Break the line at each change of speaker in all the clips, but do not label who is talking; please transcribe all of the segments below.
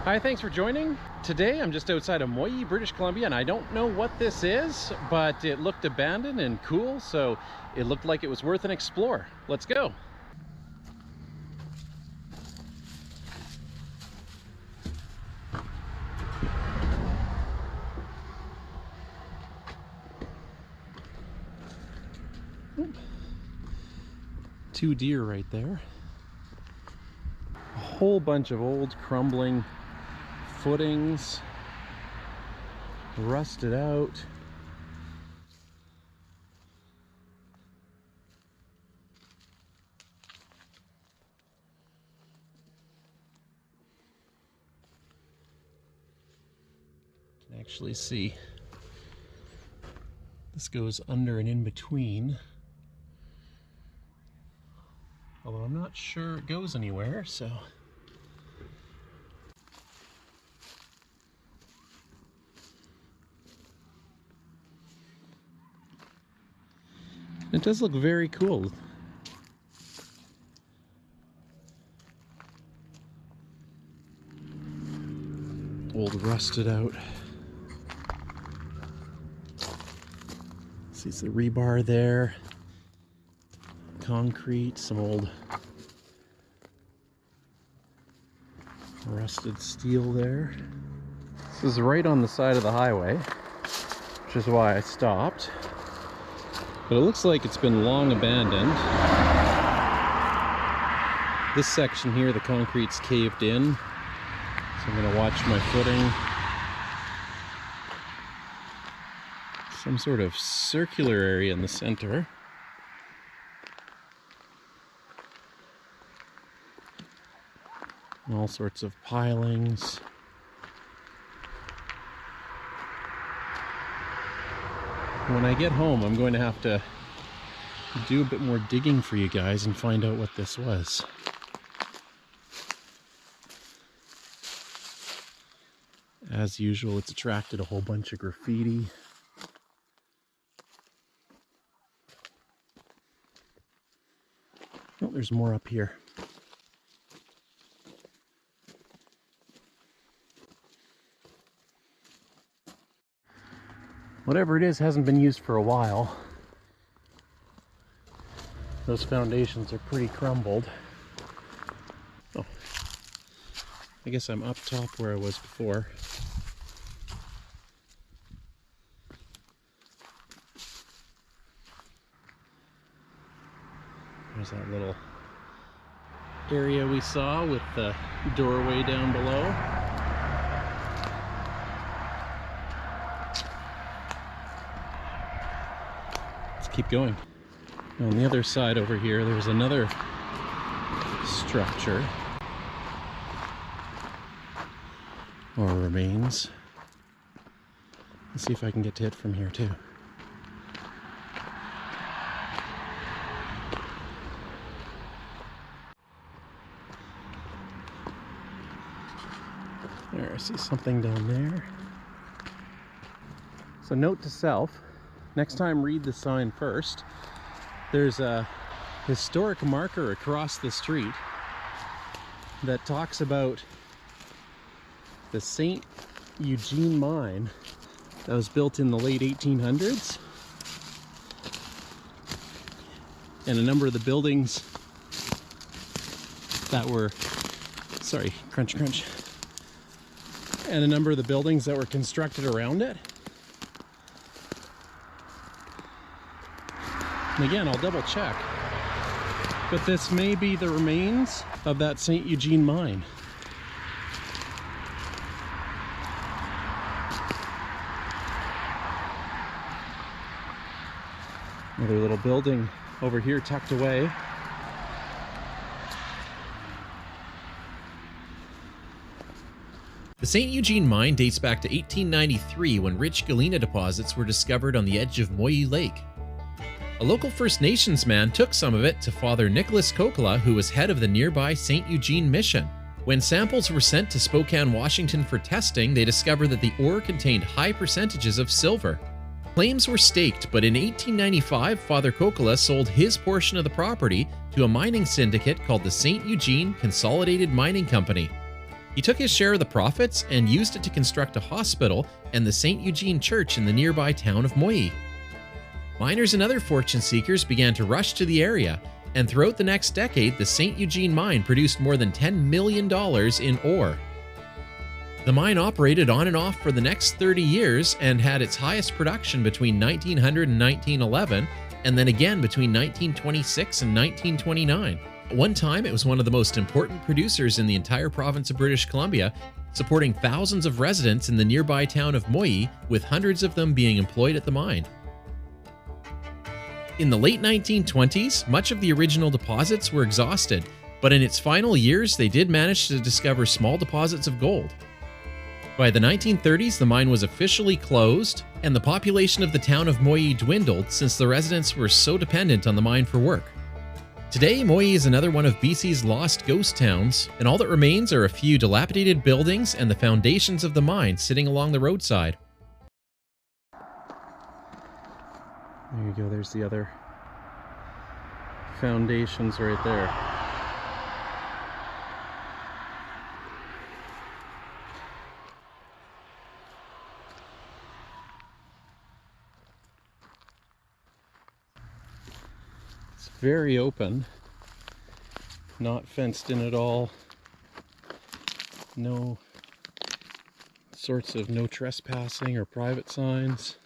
Hi, thanks for joining. Today I'm just outside of Moyie, British Columbia, and I don't know what this is, but it looked abandoned and cool, so it looked like it was worth an explore. Let's go. Two deer right there. A whole bunch of old crumbling footings, rusted out. You can actually see this goes under and in between. Although I'm not sure it goes anywhere, so. It does look very cool. Old rusted out. See, it's the rebar there. Concrete, some old rusted steel there. This is right on the side of the highway, which is why I stopped. But it looks like it's been long abandoned. This section here, the concrete's caved in, so I'm going to watch my footing. Some sort of circular area in the center. And all sorts of pilings. When I get home, I'm going to have to do a bit more digging for you guys and find out what this was. As usual, it's attracted a whole bunch of graffiti. Oh, there's more up here. Whatever it is hasn't been used for a while. Those foundations are pretty crumbled. Oh, I guess I'm up top where I was before. There's that little area we saw with the doorway down below. Keep going. On the other side over here, there's another structure or remains. Let's see if I can get to it from here too. There, I see something down there. So note to self, next time read the sign first. There's a historic marker across the street that talks about the St. Eugene Mine that was built in the late 1800s. And a number of the buildings that were, sorry, crunch crunch. And a number of the buildings that were constructed around it. And again, I'll double check, but this may be the remains of that St. Eugene mine. Another little building over here tucked away.
The St. Eugene mine dates back to 1893 when rich galena deposits were discovered on the edge of Moyie Lake. A local First Nations man took some of it to Father Nicholas Kokala, who was head of the nearby St. Eugene Mission. When samples were sent to Spokane, Washington for testing, they discovered that the ore contained high percentages of silver. Claims were staked, but in 1895, Father Kokala sold his portion of the property to a mining syndicate called the St. Eugene Consolidated Mining Company. He took his share of the profits and used it to construct a hospital and the St. Eugene Church in the nearby town of Moyie. Miners and other fortune seekers began to rush to the area, and throughout the next decade, the St. Eugene Mine produced more than $10 million in ore. The mine operated on and off for the next 30 years and had its highest production between 1900 and 1911, and then again between 1926 and 1929. At one time, it was one of the most important producers in the entire province of British Columbia, supporting thousands of residents in the nearby town of Moyie, with hundreds of them being employed at the mine. In the late 1920s, much of the original deposits were exhausted, but in its final years, they did manage to discover small deposits of gold. By the 1930s, the mine was officially closed, and the population of the town of Moyie dwindled since the residents were so dependent on the mine for work. Today, Moyie is another one of BC's lost ghost towns, and all that remains are a few dilapidated buildings and the foundations of the mine sitting along the roadside.
There you go, there's the other foundations right there. Very open, not fenced in at all. No sorts of no trespassing or private signs.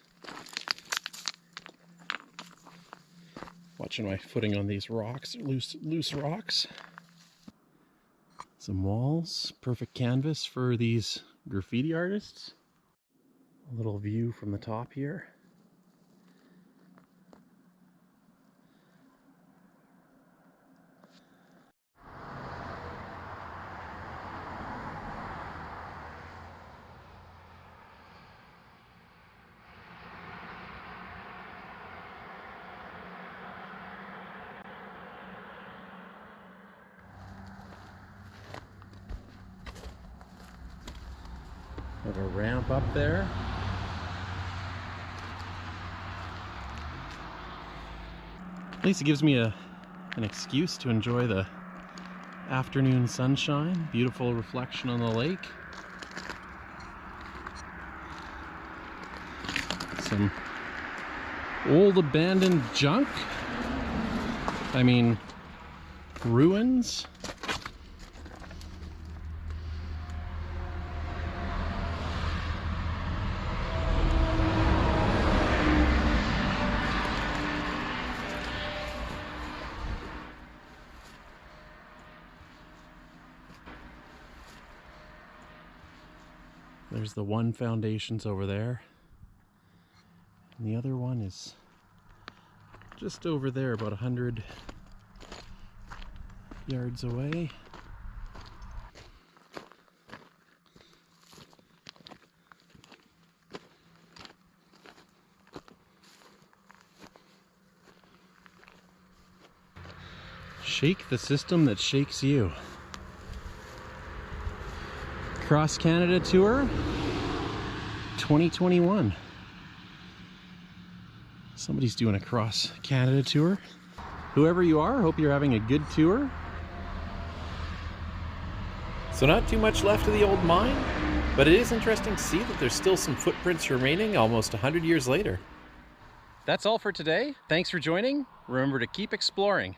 Watching my footing on these rocks, loose rocks. Some walls, perfect canvas for these graffiti artists. A little view from the top here. Have a ramp up there. At least it gives me an excuse to enjoy the afternoon sunshine. Beautiful reflection on the lake. Some old abandoned junk. I mean, ruins. There's the one foundations over there, and the other one is just over there, about 100 yards away. Shake the system that shakes you. Cross Canada Tour 2021. Somebody's doing a Cross Canada Tour. Whoever you are, hope you're having a good tour.
So not too much left of the old mine, but it is interesting to see that there's still some footprints remaining almost 100 years later.
That's all for today. Thanks for joining. Remember to keep exploring.